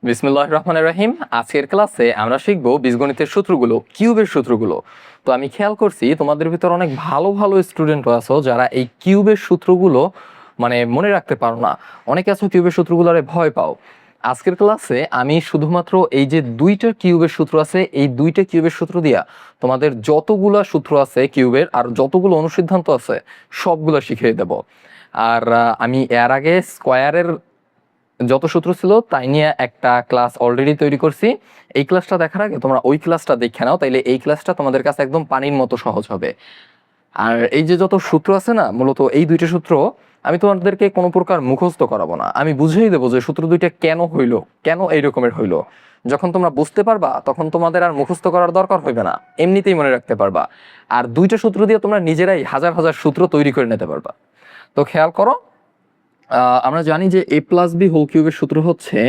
বিসমিল্লাহির রহমানির রহিম। আজকের ক্লাসে আমরা শিখব বীজগণিতের সূত্রগুলো, কিউবের সূত্রগুলো। তো আমি খেয়াল করছি তোমাদের ভিতর অনেক ভালো ভালো স্টুডেন্ট আছো যারা এই কিউবের সূত্রগুলো মনে রাখতে পারো না। অনেকে আছো কিউবের সূত্রগুলোরে ভয় পাও। আজকের ক্লাসে আমি শুধুমাত্র এই যে দুইটা কিউবের সূত্র আছে, এই দুইটা কিউবের সূত্র দিয়া তোমাদের যতগুলা সূত্র আছে কিউবের আর যতগুলো অনুসিদ্ধান্ত আছে সবগুলো শিখিয়ে দেব। আর আমি এর আগে স্কোয়ারের যত সূত্র ছিল তাই নিয়ে একটা ক্লাস অলরেডি তৈরি করছি। এই ক্লাসটা দেখার আগে তোমরা ওই ক্লাসটা দেখে নাও, তাইলে এই ক্লাসটা তোমাদের কাছে একদম পানির মতো সহজ হবে। আর এই যে যত সূত্র আছে না, মূলত এই দুইটা সূত্র আমি তোমাদেরকে কোনো প্রকার মুখস্থ করাবো না, আমি বুঝিয়ে দেবো যে সূত্র দুইটা কেন হইলো, কেন এই রকমের হইলো। যখন তোমরা বুঝতে পারবা তখন তোমাদের আর মুখস্থ করার দরকার হইবে না, এমনিতেই মনে রাখতে পারবা। আর দুইটা সূত্র দিয়ে তোমরা নিজেরাই হাজার হাজার সূত্র তৈরি করে নিতে পারবা। তো খেয়াল করো, আমরা জানি যে এ প্লাস বি হোল কিউবের সূত্র হচ্ছে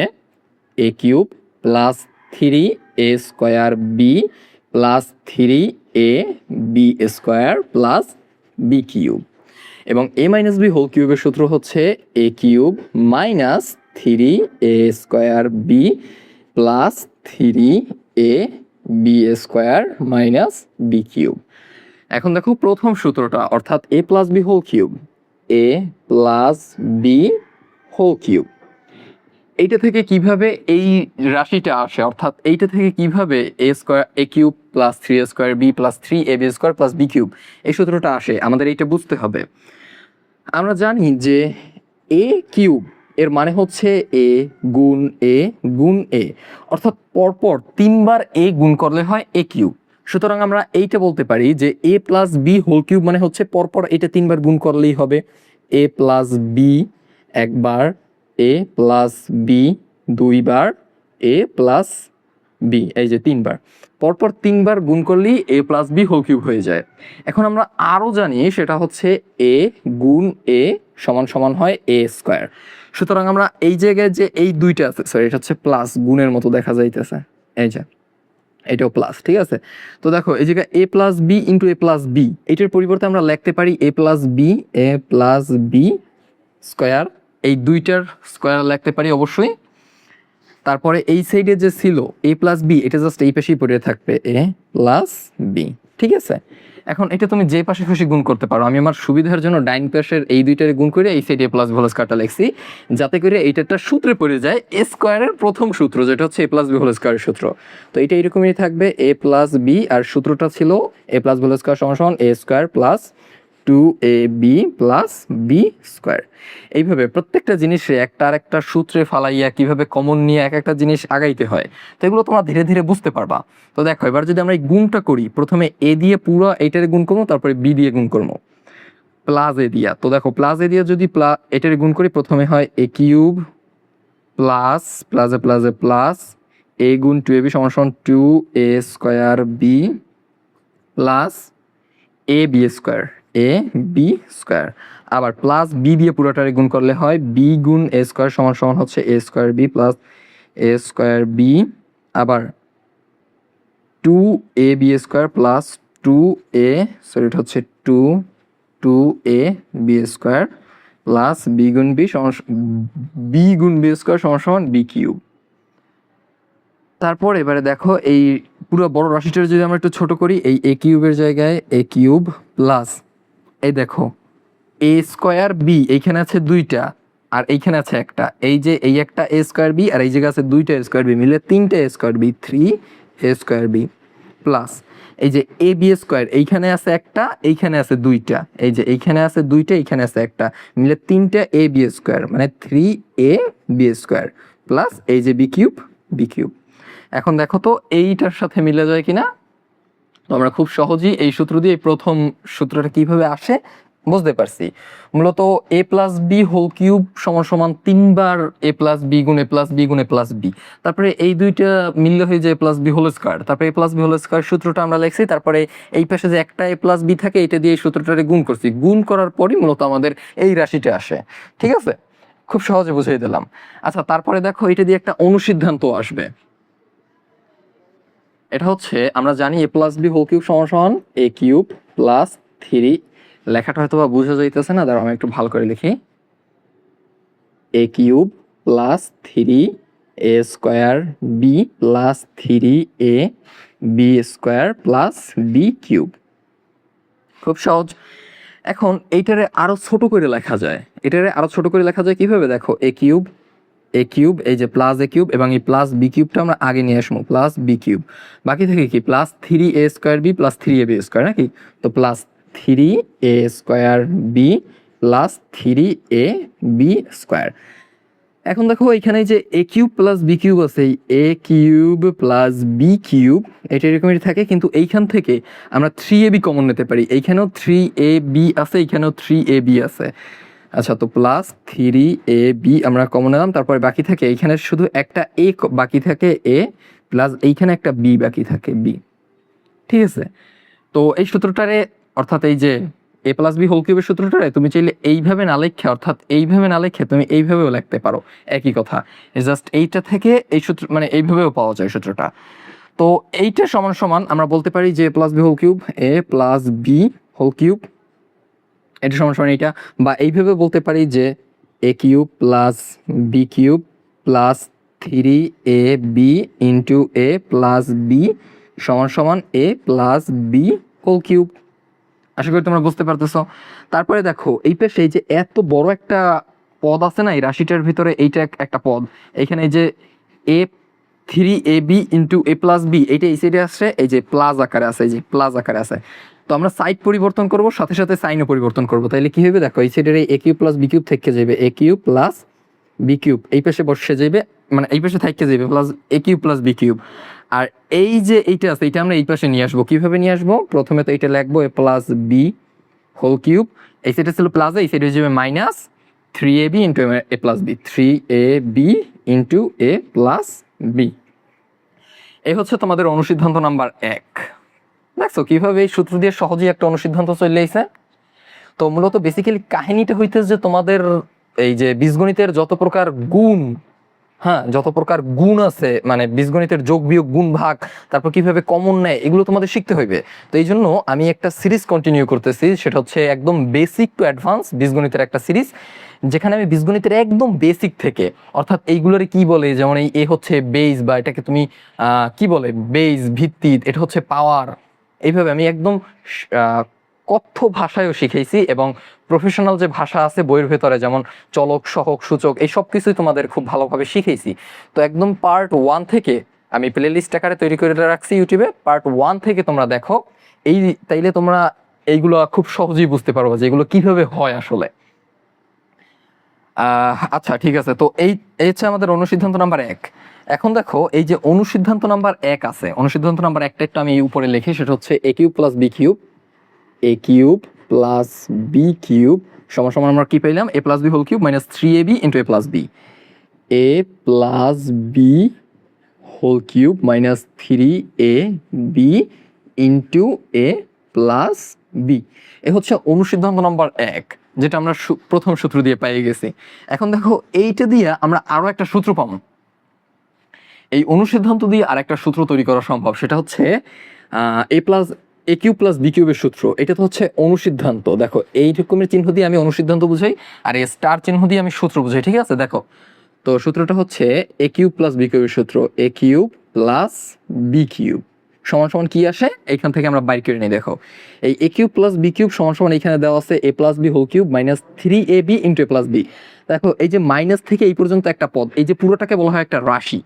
a cube plus 3a² b plus 3a b square plus B cube, এবং এ মাইনাস বি হোল কিউবের সূত্র হচ্ছে a cube minus 3a² b plus 3a b square minus b cube. এখন দেখো প্রথম সূত্রটা, অর্থাৎ a plus b whole cube, a plus b whole cube, এইটা থেকে কিভাবে এই রাশিটা আসে, অর্থাৎ এইটা থেকে কিভাবে a square a cube plus 3a² b plus 3ab square plus B cube এই সূত্রটা আসে, আমাদের এইটা বুঝতে হবে। আমরা জানি যে এ কিউব এর মানে হচ্ছে এ গুণ এ গুণ এ, অর্থাৎ পরপর তিনবার এ গুণ করলে হয় এ কিউব। সুতরাং আমরা এইটা বলতে পারি যে a plus b whole cube মানে হচ্ছে পরপর এটা তিনবার গুণ করলেই হবে এ প্লাস বি একবার, এ প্লাস বি দুইবার, এ প্লাস বি এই যে তিনবার, পরপর তিনবার গুণ করলেই এ প্লাস বি হোল কিউব হয়ে যায়। এখন আমরা আরও জানি সেটা হচ্ছে এ গুণ এ সমান সমান হয় এ স্কোয়ার। সুতরাং আমরা এই জায়গায় যে এই দুইটা আছে, সরি এটা হচ্ছে প্লাস, গুণের মতো দেখা যাইতেছে, এই যে এটাও প্লাস, ঠিক আছে। তো দেখো এই জায়গায় এ plus B into a plus B, এটার পরিবর্তে আমরা লিখতে পারি এ প্লাস বি স্কোয়ার, এই দুইটার স্কোয়ার লিখতে পারি অবশ্যই। তারপরে এই সাইডে যে ছিল এ প্লাস বি, এটা জাস্ট এই পাশেই পড়ে থাকবে এ প্লাস বি, ঠিক আছে। এখন এটা তুমি যে পাশে খুশি গুণ করতে পারো, আমি আমার সুবিধার জন্য ডাইন পাশের এই দুইটারে গুণ করে এই সাইডে প্লাস হোল স্কয়ারটা লিখছি, যাতে করে এইটা একটা সূত্রে পড়ে যায় এ স্কোয়ারের প্রথম সূত্র, যেটা হচ্ছে এ প্লাস বি হোল স্কয়ারের সূত্র। তো এটা এরকমই থাকবে এ প্লাস বি, আর সূত্রটা ছিল এ প্লাস হোল স্কয়ার সমান সমান a square plus 2ab plus B square. এইভাবে প্রত্যেকটা জিনিসে একটা আর একটা সূত্রে ফালাইয়া কিভাবে কমন নিয়ে এক একটা জিনিস আগাইতে হয়, তো এগুলো তোমরা ধীরে ধীরে বুঝতে পারবা। তো দেখো এবার যদি আমরা এই গুণটা করি, প্রথমে এ দিয়ে পুরো এইটারে গুণ করবো, তারপরে বি দিয়ে গুণ করবো প্লাস এ দিয়া। তো দেখো প্লাস এ দিয়ে যদি এটারে গুণ করি, প্রথমে হয় এ কিউব প্লাস প্লাসে প্লাসে প্লাস এ গুণ 2ab সমান সমান 2a² B plus A B square, A B square, আবার প্লাস বি দিয়ে পুরোটারে গুণ করলে হয় বি গুণ এ স্কোয়ার সমান সমান হচ্ছে এ square B plus A square B, আবার 2ab square plus 2a, sorry এটা হচ্ছে 2a B square plus B গুণ বি সমান বি গুণ বি স্কোয়ার সমান সমান বি কিউব। তারপর এবারে দেখো এই পুরো বড় রাশিটা যদি আমরা একটু ছোট করি, এই এ কিউবের জায়গায় এ কিউব প্লাস এই দেখো এ স্কোয়ার বি, এইখানে আছে দুইটা আর এইখানে আছে একটা, এই যে এই একটা এ স্কোয়ার বি আর এই জায়গায় আছে দুইটা এ স্কোয়ার বি, মিলে তিনটে a square b, 3a² b plus এই যে এ বি স্কোয়ার, এইখানে আছে একটা এইখানে আছে দুইটা, এই যে এইখানে আছে দুইটা এইখানে আছে একটা, মিলে তিনটা এ বি স্কোয়ার মানে 3ab² প্লাস এই যে বি কিউব। এখন দেখো তো এইটার সাথে মিলে যায় কিনা। তো আমরা খুব সহজেই এই সূত্র দিয়ে প্রথম সূত্রটা কিভাবে আসে বুঝতে পারছি। মূলত এ প্লাস বি হোল কিউব সমান সমান তিনবার এ প্লাস বি গুণ এ প্লাস বি গুণ এ প্লাস বি, তারপরে এই দুইটা মিললে হয়ে যায় এ প্লাস বি হোল স্কোয়ার, তারপরে এ প্লাস বি হোল স্কোয়ার সূত্রটা আমরা লিখছি, তারপরে এই পাশে যে একটা এ প্লাস বি থাকে এটা দিয়ে এই সূত্রটারে গুণ করছি, গুণ করার পরই মূলত আমাদের এই রাশিটা আসে, ঠিক আছে। খুব সহজে বুঝিয়ে দিলাম। আচ্ছা তারপরে দেখো এটা দিয়ে একটা অনুসিদ্ধান্ত আসবে, এটা হচ্ছে আমরা জানি এ প্লাস বি হোল কিউব সমান সমান এ কিউব প্লাস 3, লেখাটা হয়তো বা বোঝা যাইতেছে না, দাঁড়াও আমি একটু ভালো করে লিখি, a cube plus 3 a square B plus 3a b square plus B cube. খুব সহজ। এখন এইটারে আরো ছোট করে লেখা যায়, কিভাবে দেখো, এ কিউব এই যে প্লাস এ কিউব এবং এই প্লাস বি কিউবটা আমরা আগে নিয়ে আসবো, প্লাস বি কিউব, বাকি থেকে কি plus 3a square B plus 3ab square নাকি, তো plus 3a square B plus 3ab square. এখন দেখো এখানে যে এ কিউব প্লাস বি কিউব আছে, A cube plus B cube এটা এরকমই থাকে, কিন্তু এইখান থেকে আমরা 3ab কমন নিতে পারি, এইখানেও 3ab আছে, এইখানেও 3ab আছে। আচ্ছা, তো প্লাস 3ab আমরা কমন নিলাম, তারপরে বাকি থাকে এইখানে শুধু একটা এ বাকি থাকে, এ প্লাস এইখানে একটা বি বাকি থাকে, বি। ঠিক আছে, তো এই সূত্রটারে অর্থাৎ এই যে এ প্লাস বি হোল কিউবের সূত্রটারে তুমি চাইলে এইভাবে না লিখে, অর্থাৎ এইভাবে না লিখে তুমি এইভাবেও লিখতে পারো, একই কথা। জাস্ট এইটা থেকে এই সূত্র মানে এইভাবেও পাওয়া যায় সূত্রটা। তো এইটা সমান সমান আমরা বলতে পারি যে a plus b whole cube, a plus b whole cube, এটা সমান সমান এইটা, বা এইভাবে বলতে পারি যে এ cube plus B cube plus 3ab into a plus b সমান সমান a plus b whole cube. আশা করি তোমরা বুঝতে পারতেছো। তারপরে দেখো এই পাশে এই যে এত বড় একটা পদ আছে না এই রাশিটার ভিতরে, এইটা একটা পদ, এখানে এই যে এ 3ab into a plus B, এইটা এই সাইডে আসছে, এই যে প্লাস আকারে আছে, এই যে প্লাস আকারে আছে। তো আমরা সাইড পরিবর্তন করব, সাথে সাথে সাইনও পরিবর্তন করব, তাইলে কি হবে দেখো, এই সাইডের এই a cube plus B cube থেকে যাবে এ কিউব প্লাস বি কিউব, এই পাশে বসে যাবে, মানে এই পাশে থাকতে যাবে প্লাস এ কিউব প্লাস বি কিউব। আর এই যে এইটা আছে এইটা আমরা এই পাশে নিয়ে আসবো, কিভাবে নিয়ে আসবো, প্রথমে তো এইটা লিখবো এ প্লাস বি হোল কিউব, এই সাইডে ছিল প্লাস, এই সাইডে হয়ে যাবে minus 3ab into a plus B, 3ab into a plus B. এই হচ্ছে তোমাদের অনুসিদ্ধান্ত নাম্বার 1। দেখছো কিভাবে এই সূত্র দিয়ে সহজেই একটা অনুসিদ্ধান্ত চলে এসেছে। তো মূলত বেসিক্যালি কাহিনীটা হইতেছে যে তোমাদের এই যে বীজগণিতের যত প্রকার গুণ, হ্যাঁ যত প্রকার গুণ আছে, মানে বীজগণিতের যোগ বিয়োগ গুণ ভাগ, তারপর কিভাবে কমন নেয়, এগুলো তোমাদের শিখতে হইবে। তো এই জন্য আমি একটা সিরিজ কন্টিনিউ করতেছি, সেটা হচ্ছে একদম বেসিক টু অ্যাডভান্স বীজগণিতের একটা সিরিজ, যেখানে আমি বীজগণিতের একদম বেসিক থেকে, অর্থাৎ এইগুলোরে কি বলে, যেমন এই এ হচ্ছে বেস, বা এটাকে তুমি কি বলে বেস ভিত্তি, এটা হচ্ছে পাওয়ার, এইভাবে আমি একদম কথ্য ভাষায়ও শিখাইছি, এবং প্রফেশনাল যে ভাষা আছে বইয়ের ভেতরে, যেমন চলক সহক সূচক, এই সব কিছুই তোমাদের খুব ভালোভাবে শিখাইছি। তো একদম পার্ট 1 থেকে আমি প্লে লিস্ট আকারে তৈরি করে রাখছি ইউটিউবে, পার্ট 1 থেকে তোমরা দেখো, এই তাইলে তোমরা এইগুলো খুব সহজেই বুঝতে পারবো যে এগুলো কিভাবে হয় আসলে। আচ্ছা ঠিক আছে, তো এই হচ্ছে আমাদের অনুসিদ্ধান্ত নাম্বার 1। এখন দেখো এই যে অনুসিদ্ধান্ত নাম্বার 1 আছে, অনুসিদ্ধান্ত নাম্বার 1টা একটু আমি উপরে লিখি, সেটা হচ্ছে a cube plus B cube, a cube plus B cube সমান সমান আমরা কি পেলাম, a plus b whole cube minus 3ab into a plus b, a plus b whole cube minus 3ab into a plus b. এ হচ্ছে অনুসিদ্ধান্ত নম্বর 1, যেটা আমরা প্রথম সূত্র দিয়ে পেয়ে গেছি। এখন দেখো এইটা দিয়ে আমরা আরো একটা সূত্র পাবো, এই অনুসিদ্ধান্ত দিয়ে আর একটা সূত্র তৈরি করা সম্ভব, সেটা হচ্ছে এ কিউব প্লাস বি কিউবের সূত্র। এটা তো হচ্ছে অনুসিদ্ধান্ত, দেখো এই রকমের চিহ্ন দিয়ে আমি অনুসিদ্ধান্ত বুঝাই, আর এই স্টার চিহ্ন দিয়ে আমি সূত্র বুঝাই, ঠিক আছে। দেখো তো সূত্রটা হচ্ছে এ কিউব প্লাস বি কিউবের সূত্র, এ কিউব প্লাস বি কিউব সমান সমান কি আসে, এইখান থেকে আমরা বাইর করে নিই। দেখো এই a cube plus B cube সমান সমান এখানে দেওয়া আছে a plus b whole cube minus 3ab into a plus b. দেখো এই যে মাইনাস থেকে এই পর্যন্ত একটা পদ, এই যে পুরোটাকে বলা হয় একটা রাশি,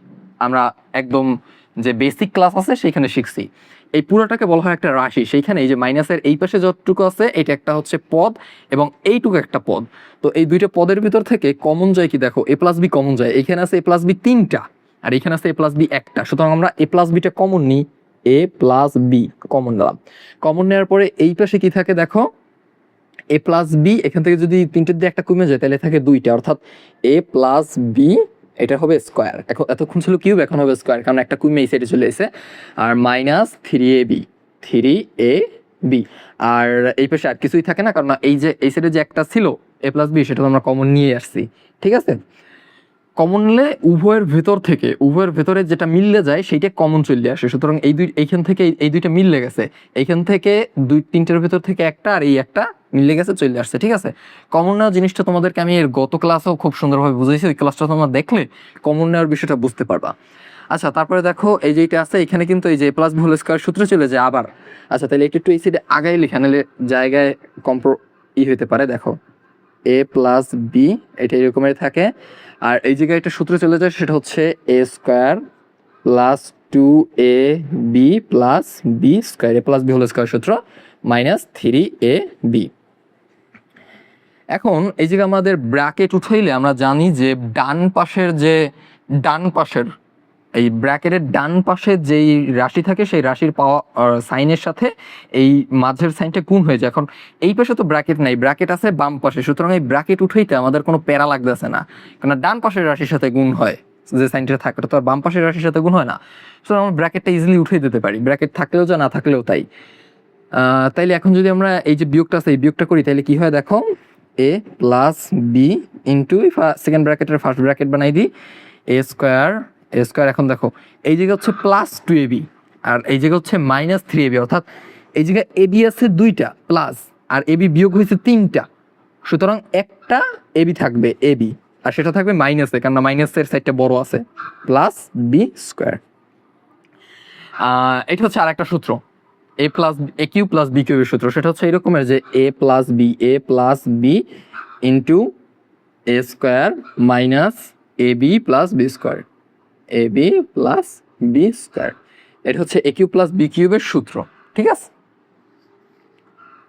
আমরা একদম যে বেসিক ক্লাস আছে সেখানে শিখছি, এই পুরোটাকে বলা হয় একটা রাশি। সেইখানে এই যে মাইনাসের এই পাশে যতটুকু আছে এটা একটা হচ্ছে পদ, এবং এইটুকু একটা পদ। তো এই দুইটা পদের ভিতর থেকে কমন যায় কি, দেখো এ প্লাস বি কমন যায়, এখানে আছে এ প্লাস বি 3টা, আর এখানে আছে এ প্লাস বি 1টা, সুতরাং আমরা এ প্লাস বিটা কমন নিই, এ প্লাস বি কমন নিলাম। কমন নেওয়ার পরে এই পাশে কি থাকে, দেখো এ প্লাস বি, এখান থেকে যদি 3টের দিয়ে একটা কমে যায় তাহলে থাকে 2টা, অর্থাৎ এ প্লাস বি এটা হবে স্কোয়ার, এখন এতক্ষণ ছিল কিউব এখন হবে স্কোয়ার, কারণ একটা কমে এই সাইডে চলে এসে, আর মাইনাস 3ab, আর এই পাশে আর কিছুই থাকে না, কারণ এই যে এই সাইডে যে একটা ছিল এ প্লাস বি সেটা তো আমরা কমন নিয়ে আসছি, ঠিক আছে। কমন নিলে উভয়ের ভেতরে যেটা মিললে যায় সেইটা কমন চলে আসে, সুতরাং এইখান থেকে এই দুইটা মিললে গেছে, এইখান থেকে 2-3টের ভেতর থেকে একটা আর এই একটা মিলে গেছে, চলে আসছে। ঠিক আছে, কমন নেওয়ার জিনিসটা তোমাদেরকে আমি এর গত ক্লাসেও খুব সুন্দরভাবে বুঝাইছি, ওই ক্লাসটা তোমরা দেখলে কমন নেওয়ার বিষয়টা বুঝতে পারবা। আচ্ছা, তারপরে দেখো এই যে এটা আছে, এখানে কিন্তু এই যে a plus b whole square সূত্র চলে যায় আবার। আচ্ছা, তাহলে একটু এই সাইডে আগাই লেখা, নাহলে জায়গায় হইতে পারে। দেখো এ প্লাস বি এটা এরকমের থাকে, আর এই জায়গায় একটা সূত্র চলে যায়, সেটা হচ্ছে এ square plus 2ab plus B square, a plus b whole square সূত্র মাইনাস 3ab। এখন এই জায়গায় আমাদের ব্র্যাকেট উঠাইলে আমরা জানি যে ডান পাশের এই ব্র্যাকেটের ডান পাশে যেই রাশি থাকে সেই রাশির পাওয়া সাইনের সাথে এই মাঝের সাইনটা গুণ হয়ে যায়। এখন এই পাশে তো ব্র্যাকেট নাই, ব্র্যাকেট আছে বাম পাশে, সুতরাং এই ব্র্যাকেট উঠাইতে আমাদের কোনো প্যারা লাগতেছে না, কারণ ডান পাশের রাশির সাথে গুণ হয়, যে সাইনটা থাকে তো আর বাম পাশের রাশির সাথে গুণ হয় না, সুতরাং আমরা ব্র্যাকেটটা ইজিলি উঠিয়ে দিতে পারি, ব্র্যাকেট থাকলেও যা না থাকলেও তাই। তাইলে এখন যদি আমরা এই যে বিয়োগটা আছে এই বিয়োগটা করি, তাহলে কি হয় দেখো, এ প্লাস বি ইন্টু সেকেন্ড ব্র্যাকেটের ফার্স্ট ব্র্যাকেট বানাই দিই, এ স্কোয়ার এখন দেখো এই জায়গায় হচ্ছে প্লাস 2ab আর এই জায়গায় হচ্ছে মাইনাস 3ab, অর্থাৎ এই জায়গায় এবি আছে 2টা প্লাস আর এবি বিয়োগ হয়েছে 3টা, সুতরাং একটা এবি থাকবে এবি, আর সেটা থাকবে মাইনাসে, কারণ মাইনাসের সাইডটা বড় আছে, প্লাস বি স্কোয়ার। এটা হচ্ছে আর একটা সূত্র, এ প্লাস এ কিউ প্লাস বি কিউবের সূত্র, সেটা হচ্ছে এরকমের যে a plus B into a square minus A b plus B square, A b plus B square. এটা হচ্ছে এ কিউ প্লাস বি কিউবের সূত্র। ঠিক আছে,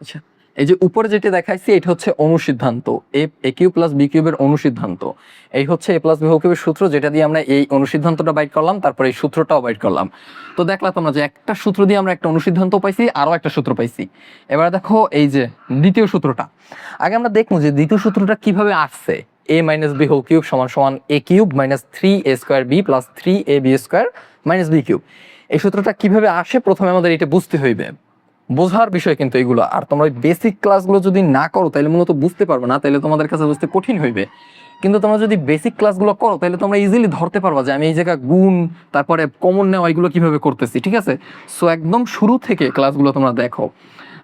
আচ্ছা এই যে উপরে যেটা দেখাইছি এটা হচ্ছে অনুসিদ্ধান্ত, এ কিউ প্লাস বি কিউবের অনুসিদ্ধান্ত। এই হচ্ছে এ প্লাস বি হোল কিউবের সূত্র, যেটা দিয়ে আমরা এই অনুসিদ্ধান্তটা বাইট করলাম, তারপর এই সূত্রটাও বাইট করলাম। তো দেখলা তোমরা যে একটা সূত্র দিয়ে আমরা একটা অনুসিদ্ধান্ত পাইছি, আরো একটা সূত্র পাইছি। এবার দেখো এই যে দ্বিতীয় সূত্রটা, আগে আমরা দেখবো যে দ্বিতীয় সূত্রটা কিভাবে আসছে। A minus b whole cube সমান সমান a cube minus 3a square B plus 3ab square minus b cube. এই সূত্রটা কিভাবে আসে প্রথমে আমাদের এটা বুঝতে হইবে, বোঝার বিষয় কিন্তু এগুলো। আর তোমরা ওই বেসিক ক্লাসগুলো যদি না করো তাহলে মূলত বুঝতে পারবে না, তাহলে তোমাদের কাছে বুঝতে কঠিন হইবে। কিন্তু তোমরা যদি বেসিক ক্লাসগুলো করো তাহলে তোমরা ইজিলি ধরতে পারবা যে আমি এই জায়গায় গুণ তারপরে কমন নেওয়া এগুলো কিভাবে করতেছি। ঠিক আছে, সো একদম শুরু থেকে ক্লাসগুলো তোমরা দেখো।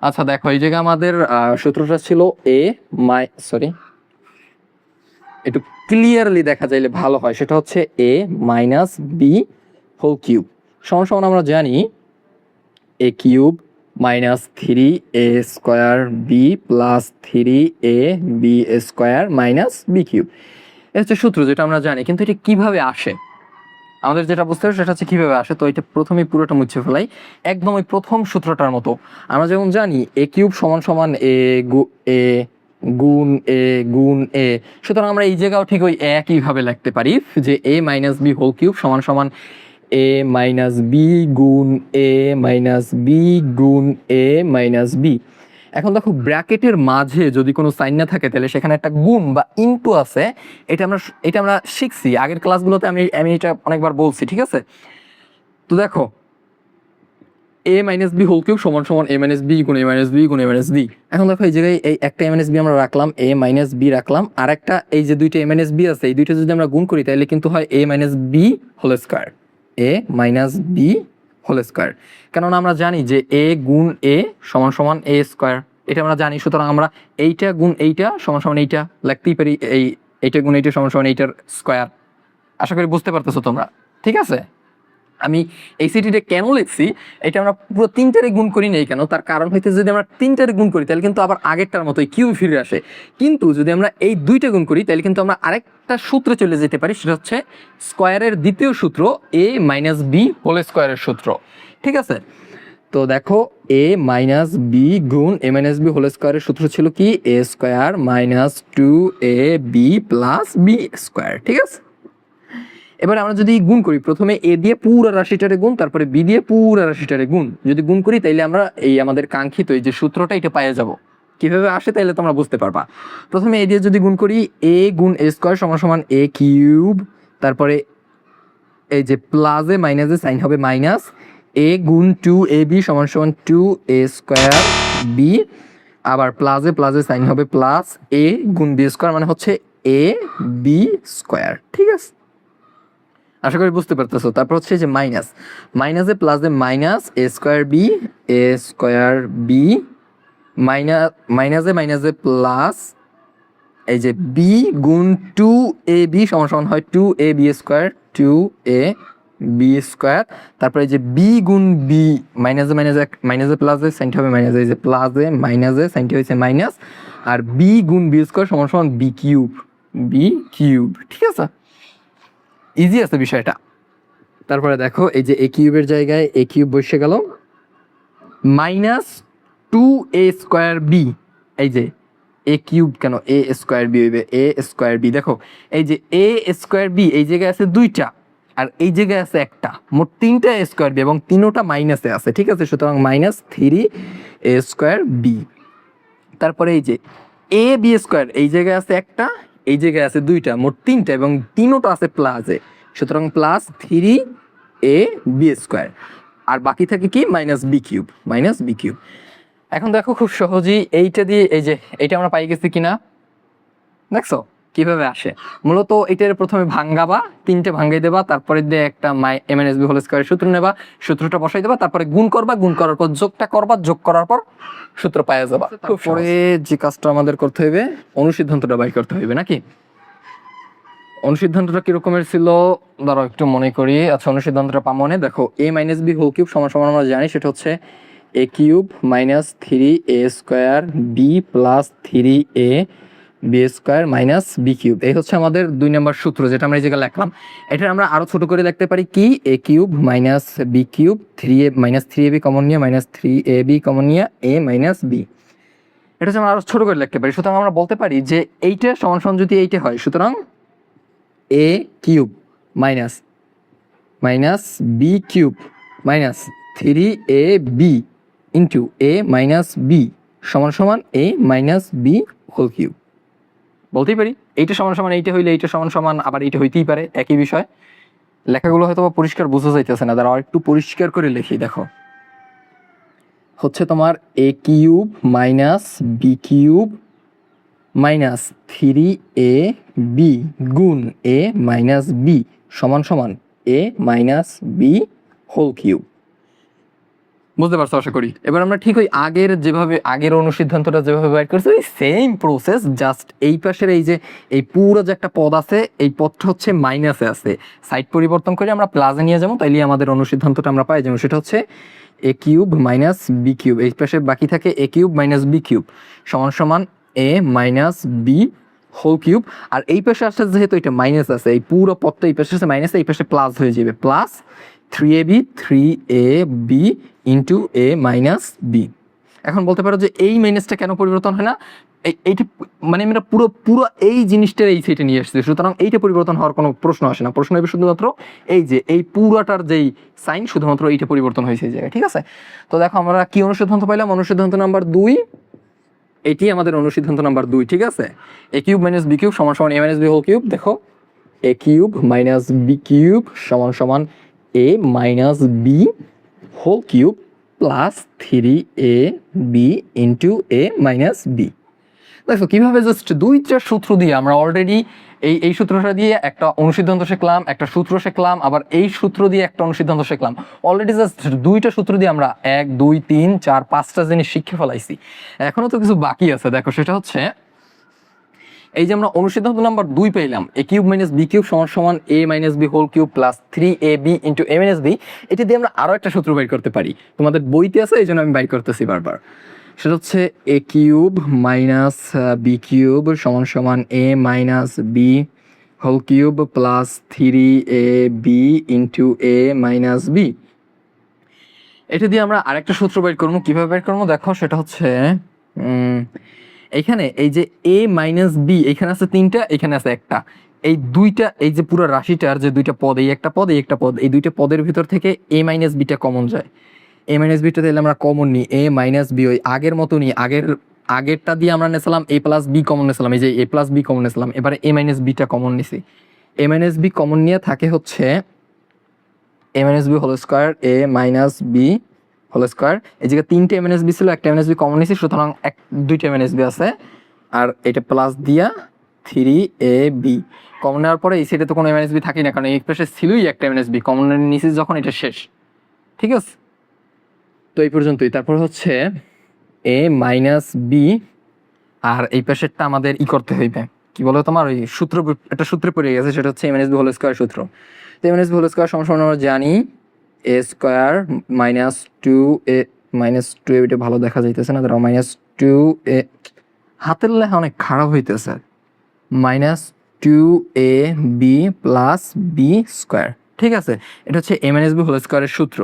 আচ্ছা দেখো এই জায়গায় আমাদের সূত্রটা ছিল একটু ক্লিয়ারলি দেখা যাইলে ভালো হয়, সেটা হচ্ছে a minus b whole cube সমান সমান আমরা জানি a cube minus 3a square B plus 3ab square minus b cube. এটা হচ্ছে সূত্র যেটা আমরা জানি, কিন্তু এটা কিভাবে আসে আমাদের যেটা বুঝতে হবে সেটা হচ্ছে কিভাবে আসে। তো এটা প্রথমেই পুরোটা মুছে ফেলাই, একদম ওই প্রথম সূত্রটার মতো। আমরা যেমন জানি এ কিউব সমান সমান এ গুণ এ, সুতরাং আমরা এই জায়গাও ঠিক ওই একইভাবে লিখতে পারি যে এ মাইনাস বি হোল কিউব সমান সমান এ মাইনাস বি গুণ এ মাইনাস বি গুণ এ মাইনাস বি। এখন দেখো ব্র্যাকেটের মাঝে যদি কোনো সাইন না থাকে তাহলে সেখানে একটা গুণ বা ইনটু আছে, এটা আমরা শিখছি আগের ক্লাসগুলোতে, আমি এটা অনেকবার বলছি। ঠিক আছে, তো দেখো এ মাইনাস বি হোল কিউব সমান সমান এ মাইনাস বি গুণ এ মাইনাস বি গুণ এ মাইনাস বি। এখন দেখো এই জায়গায় এই একটা এ মাইনাস বি আমরা রাখলাম, এ মাইনাস বি রাখলাম, আর একটা এই যে দুইটা এ মাইনাস বি আছে এই দুইটা যদি আমরা গুণ করি তাহলে কিন্তু হয় এ মাইনাস বি হোল স্কোয়ার, এ মাইনাস বি হোল স্কোয়ার। কেননা আমরা জানি যে এ গুণ এ সমান সমান এ স্কোয়ার, এটা আমরা জানি, সুতরাং আমরা এইটা গুণ এইটা সমান সমান এইটা লিখতেই পারি, এইটা গুণ এইটা সমান সমান এইটার স্কোয়ার। আশা করি বুঝতে পারতেছো তোমরা। ঠিক আছে, আমি এই সিটিটা কেন লিখছি, এটা আমরা পুরো তিনটারে গুণ করি নাই কেন, তার কারণ হইতে যদি আমরা তিনটারে গুণ করি তাহলে কিন্তু আবার আগেরটার মতোই কিউ ফিরে আসে, কিন্তু যদি আমরা এই দুইটা গুণ করি তাহলে কিন্তু আমরা আরেকটা সূত্রে চলে যেতে পারি, সেটা হচ্ছে স্কোয়ারের দ্বিতীয় সূত্র এ মাইনাস বি হোল স্কোয়ারের সূত্র। ঠিক আছে, তো দেখো এ মাইনাস বি গুণ এ মাইনাস বি হোল স্কোয়ারের সূত্র ছিল কি, a square minus 2ab plus B square. ঠিক আছে, এবার আমরা যদি গুণ করি, প্রথমে এ দিয়ে পুরো রাশিটারে গুণ, তারপরে বি দিয়ে পুরো রাশিটারে গুণ, যদি গুণ করি তাইলে আমরা এই আমাদের কাঙ্ক্ষিত এই যে সূত্রটা এটা পাইয়ে যাব। কিভাবে আসে তাইলে তোমরা বুঝতে পারবা। প্রথমে এ দিয়ে যদি গুণ করি, এ গুণ এ স্কোয়ার সমান সমান এ কিউব, তারপরে এই যে প্লাসে মাইনাসে সাইন হবে মাইনাস, এ গুণ 2ab সমান সমান 2a স্কোয়ার বি, আবার প্লাসে প্লাসে সাইন হবে প্লাস, এ গুণ বি স্কোয়ার মানে হচ্ছে এ বি স্কোয়ার। ঠিক আছে, আশা করি বুঝতে পারতেছো। তারপর হচ্ছে যে মাইনাসে প্লাসে মাইনাস এ স্কোয়ার বি মাইনাসে প্লাস এই যে বি গুণ 2ab সমান সমান হয় 2ab স্কোয়ার 2ab স্কোয়ার, তারপরে এই যে বি গুণ বি মাইনাসে প্লাসে সাইনটা হবে মাইনাস, এই যে প্লাসে মাইনাসে সাইনটা হয়েছে মাইনাস, আর বি গুণ বি স্কোয়ার সমান সমান বি কিউব। ঠিক আছে, ইজি আছে বিষয়টা। তারপরে দেখো এই যে এ কিউবের জায়গায় এ কিউব বসে গেল, মাইনাস 2a² বি, এই যে এ কিউব কেন a² বি হইবে a² বি, দেখো এই যে a² বি এই জায়গায় আছে দুইটা আর এই জায়গায় আছে একটা, মোট 3টা a² বি এবং তিনোটা মাইনাসে আছে। ঠিক আছে, সুতরাং মাইনাস 3a² বি। তারপরে এই যে ab² এই জায়গায় আছে একটা, এই জায়গায় আছে দুইটা, মোট 3টা এবং তিনোটা আছে প্লাসে, সুতরাং প্লাস 3ab², আর বাকি থাকে কি মাইনাস বি কিউব। এখন দেখো খুব সহজেই এইটা দিয়ে এই যে এইটা আমরা পাই গেছি কিনা, দেখছো কিভাবে আসে। মূলত এটার প্রথমে ভাঙ্গাবা, 3টে ভাঙ্গাই দেবা, তারপরে দিয়ে একটা m-b² সূত্র নেবা, সূত্রটা বসাই দেবা, তারপরে গুণ করবা, গুণ করার পর যোগটা করবা, যোগ করার পর সূত্র পাওয়া যাবা। তারপরে যে কাজটা আমাদের করতে হবে, অনুসিদ্ধান্তটা বাইর করতে হবে নাকি। অনুসিদ্ধান্তটা কিরকমের ছিল দাঁড়াও একটু মনে করি। আচ্ছা, অনুসিদ্ধান্তটা মনে দেখো, a-b³ সমান সমান আমরা জানি সেটা হচ্ছে a³ minus 3a² b plus 3ab² minus b³। এই হচ্ছে আমাদের 2 নম্বর সূত্র, যেটা আমরা এই জায়গায় লিখলাম। এটা আমরা আরো ছোট করে লিখতে পারি কি, a³ minus b³ 3a minus 3ab common নিয়ে মাইনাস 3ab কমন নিয়ে a মাইনাস b, এটা হচ্ছে আমরা আরো ছোট করে লিখতে পারি। সুতরাং আমরা বলতে পারি যে এইটা সমান সমান যদি এইটা হয়, সুতরাং a³ minus b³ minus 3ab into a minus b সমান সমান a minus b whole cube. বলতেই পারি এইটা সমান সমান এইটা হইলে এইটা সমান সমান আবার এইটা হইতেই পারে, একই বিষয়। লেখাগুলো হয়তো পরিষ্কার বোঝা যাইতেছে না, তারা একটু পরিষ্কার করে লিখি। দেখো হচ্ছে তোমার a³ minus b³ minus 3ab গুণ a মাইনাস b সমান সমান a minus b whole cube. বুঝতে পারছো আশা করি। এবার আমরা ঠিক ওই আগের অনুসিদ্ধান্তটা যেভাবে বাইর করছি ওই সেম প্রসেস, জাস্ট এই পাশের এই যে এই পুরো যে একটা পদ আছে, এই পদটা হচ্ছে মাইনাসে আছে, সাইড পরিবর্তন করে আমরা প্লাসে নিয়ে যাবো, তাইলে আমাদের অনুসিদ্ধান্তটা আমরা পাই যাবো। সেটা হচ্ছে a³ মাইনাস b³, এই পাশে বাকি থাকে a³ মাইনাস b³ সমান সমান a minus b whole cube. আর এই পাশে আসছে যেহেতু এটা মাইনাস আছে, এই পুরো পদটা এই পাশে আছে মাইনাস, এই পাশে প্লাস হয়ে যাবে, plus 3ab into a minus b। এখন বলতে পারো যে এই মাইনাসটা কেন পরিবর্তন হয় না, এইটা মানে আমরা পুরো এই জিনিসটার এই সাইডে নিয়ে আসছি, সুতরাং এইটা পরিবর্তন হওয়ার কোনো প্রশ্ন আসে না। প্রশ্ন হবে শুধুমাত্র এই যে এই পুরাটার যেই সাইন, শুধুমাত্র এইটা পরিবর্তন হয়েছে এই জায়গায়। ঠিক আছে, তো দেখো আমরা কি অনুসিদ্ধান্ত পাইলাম, অনুসিদ্ধান্ত নাম্বার 2, এটি আমাদের অনুসিদ্ধান্ত নাম্বার 2। ঠিক আছে, a³ মাইনাস b³ সমান সমান a minus b whole cube. দেখো a³ মাইনাস b³ সমান সমান a minus b whole cube plus 3ab into a minus b। দেখো কিভাবে জাস্ট 2টা সূত্র দিয়ে আমরা অলরেডি এই সূত্রটা দিয়ে একটা অনুসিদ্ধান্ত শিখলাম, একটা সূত্র শিখলাম, আবার এই সূত্র দিয়ে একটা অনুসিদ্ধান্ত শিখলাম। অলরেডি জাস্ট 2টা সূত্র দিয়ে আমরা 1 2 3 4 5টা জিনিস শিখে ফেলাইছি। এখনো তো কিছু বাকি আছে। দেখো সেটা হচ্ছে এই যে আমরা অনুসিদ্ধান্ত নাম্বার 2 পেলাম, a³ মাইনাস b³ সমান সমান a minus b whole cube plus 3ab into a minus b। এটা দিয়ে আমরা আরো একটা সূত্র বের করতে পারি, তোমাদের বইতে আছে এই জন্য আমি বাইর করতেছি বারবার। সেটা হচ্ছে a³ মাইনাস b³ সমান সমান a minus b whole cube plus 3ab into a minus b। এটা দিয়ে আমরা আরেকটা সূত্র বের করবো। কিভাবে বের করবো দেখো, সেটা হচ্ছে এইখানে এই যে a মাইনাস b, এখানে আছে 3টা, এখানে আছে একটা, এই 2টা এই যে পুরো রাশিটার যে 2টা পদ, এই একটা পদ এই একটা পদ, এই 2টা পদের ভিতর থেকে a মাইনাস bটা কমন যায়। a মাইনাস bটা তাহলে আমরা কমন নিই, a মাইনাস b ওই আগের মতো নিই, আগেরটা দিয়ে আমরা নিয়েছিলাম a প্লাস b কমন নিয়েছিলাম, এই যে a প্লাস b কমন নিয়েছিলাম, এবারে a মাইনাস bটা কমন নিছি। a মাইনাস b কমন নিয়ে থাকে হচ্ছে a minus b whole square a minus b whole square. এই জায়গায় 3টে a মাইনাস b ছিল, একটা a মাইনাস b কমন নিছি, সুতরাং 2টা a মাইনাস b আছে, আর এটা প্লাস দিয়া 3ab কমন নেওয়ার পরে এই সাইডে তো কোনো a মাইনাস b থাকেই না, কারণ এই পাশে ছিলই একটা a মাইনাস b, কমন নিছি যখন এটা শেষ। ঠিক আছে, তো এই পর্যন্তই। তারপর হচ্ছে এ মাইনাস বি, আর এই পাশেরটা আমাদের করতে হইবে কি বলো তোমার ওই সূত্র, একটা সূত্রে পড়ে গেছে, সেটা হচ্ছে M N S B whole square সূত্র। তো M N S B whole square সমান আমরা জানি A square minus two A minus two, এটা ভালো দেখা যাইতেছে না, ধরো মাইনাস টু এ, হাতের লেখা অনেক খারাপ হইতেছে, minus two a b plus B square. ঠিক আছে, এটা হচ্ছে M N S B whole স্কোয়ারের সূত্র,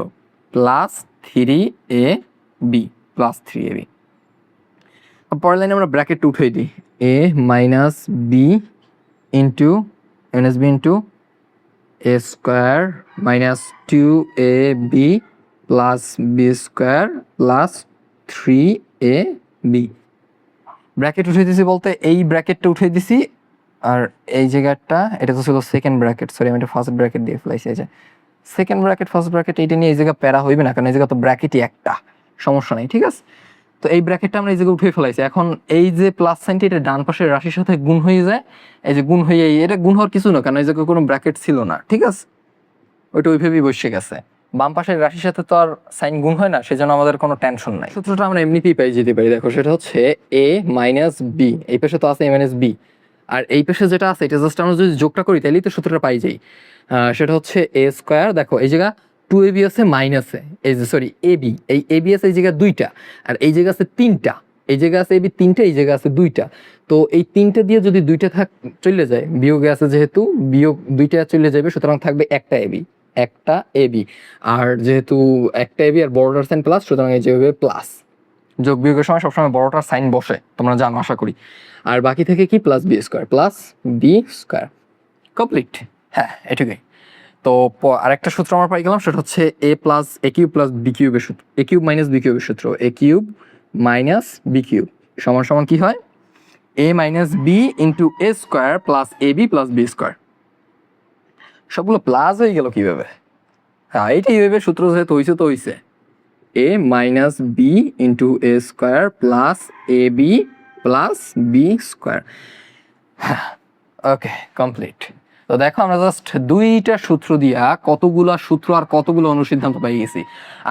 plus three a b plus three a b. পরের লাইনে আমরা ব্র্যাকেট উঠে দিই, a minus b into M S b into a square minus two a b plus B square plus three a b. Bracket উঠে দিছি বলতে এই ব্র্যাকেটটা উঠে দিছি, আর এই জায়গাটা এটা তো ছিল সেকেন্ড ব্র্যাকেট, সরি আমি এটা ফার্স্ট ব্র্যাকেট দিয়ে ফেলাইছি। এই যে সেকেন্ড ব্র্যাকেট ফার্স্ট ব্র্যাকেট এইটা নিয়ে এই জায়গা প্যারা হইবে না, কারণ এই জায়গা তো ব্র্যাকেটই একটা, সমস্যা নেই। ঠিক আছে, তো এই ব্র্যাকেটটা আমরা এই জায়গায় উঠে ফেলাইছি। এখন এই যে প্লাস সাইনটি এটা ডান পাশের রাশির সাথে গুণ হয়ে যায়, এই যে গুণ হয়ে এটা গুণ হওয়ার কিছু না, কারণ এই জায়গায় কোনো ব্র্যাকেট ছিল না। ঠিক আছে, ওইটা ওইভাবেই বসে গেছে। বাম পাশের রাশির সাথে তো আর সাইন গুণ হয় না, সেজন্য আমাদের কোনো টেনশন নাই। সূত্রটা আমরা এমনিতেই পাই যেতে পারি, দেখো সেটা হচ্ছে এ মাইনাস বি, এই পাশে তো আছে এম এন এস বি, আর এই পাশে যেটা আছে এটা জাস্ট আমরা যদি যোগটা করি তাহলেই তো সূত্রটা পাই যাই। সেটা হচ্ছে এ স্কোয়ার, দেখো এই জায়গা টু এ বি আছে মাইনাসে, এই যে সরি এ বি, এই এ বি আছে এই জায়গা দুইটা, আর এই জায়গা আছে তিনটা, এই জায়গা আছে এ বি তিনটা, এই জায়গা আছে দুইটা। তো এই তিনটা দিয়ে যদি দুইটা চলে যায়, বিয়োগে আছে যেহেতু বিয়োগ দুইটা চলে যাবে, সুতরাং থাকবে একটা এ বি, একটা এ বি, আর যেহেতু একটা এ বি আর বড়টার সাইন প্লাস, সুতরাং এই যে প্লাস, যোগ বিয়োগের সময় সবসময় বড়টার সাইন বসে, তোমরা জানো আশা করি। আর বাকি থেকে কি plus B square, plus B square, complete. হ্যাঁ এটুকুই। তো আরেকটা সূত্র আমরা পাই গেলাম, সেটা হচ্ছে এ প্লাস এ কিউব প্লাস বি কিউবের সূত্র, এ কিউব মাইনাস বি কিউবের সূত্র, এ কিউব মাইনাস বি কিউব সমান সমান কি হয়, এ minus b into a square plus A b plus B square. সবগুলো প্লাস হয়ে গেল কিভাবে? হ্যাঁ এইটাই এইভাবে সূত্র যেহেতু হয়েছে তো হয়েছে, এ minus b into a square plus A b plus B square. হ্যাঁ ওকে কমপ্লিট। তো দেখো আমরা জাস্ট দুইটা সূত্র দিয়া কতগুলো সূত্র আর কতগুলো অনুসিদ্ধান্ত পাই গেছি।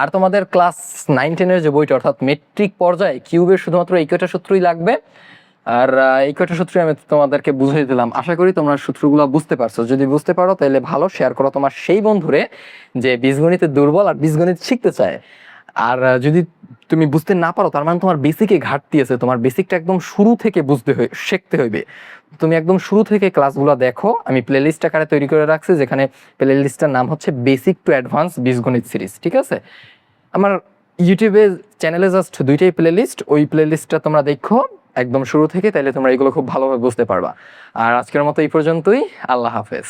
আর তোমাদের ক্লাস 9-10 যে বইটা, অর্থাৎ মেট্রিক পর্যায়ে কিউবের শুধুমাত্র এই কয়টা সূত্রই লাগবে, আর এই কয়টা সূত্র আমি তোমাদেরকে বুঝিয়ে দিলাম। আশা করি তোমরা সূত্রগুলো বুঝতে পারছো। যদি বুঝতে পারো তাহলে ভালো, শেয়ার করো তোমার সেই বন্ধুরে যে বীজগণিতে দুর্বল আর বীজগণিত শিখতে চায়। আর যদি তুমি বুঝতে না পারো, তার মানে তোমার বেসিকে ঘাটতি আছে, তোমার বেসিকটা একদম শুরু থেকে শিখতে হইবে। তুমি একদম শুরু থেকে ক্লাসগুলো দেখো, আমি প্লেলিস্ট আকারে তৈরি করে রাখছি, যেখানে প্লেলিস্টটার নাম হচ্ছে বেসিক টু অ্যাডভান্স বীজগণিত সিরিজ। ঠিক আছে, আমার ইউটিউবে চ্যানেলে জাস্ট দুইটাই প্লেলিস্ট, ওই প্লেলিস্টটা তোমরা দেখো একদম শুরু থেকে, তাহলে তোমরা এগুলো খুব ভালোভাবে বুঝতে পারবা। আর আজকের মতো এই পর্যন্তই, আল্লাহ হাফেজ।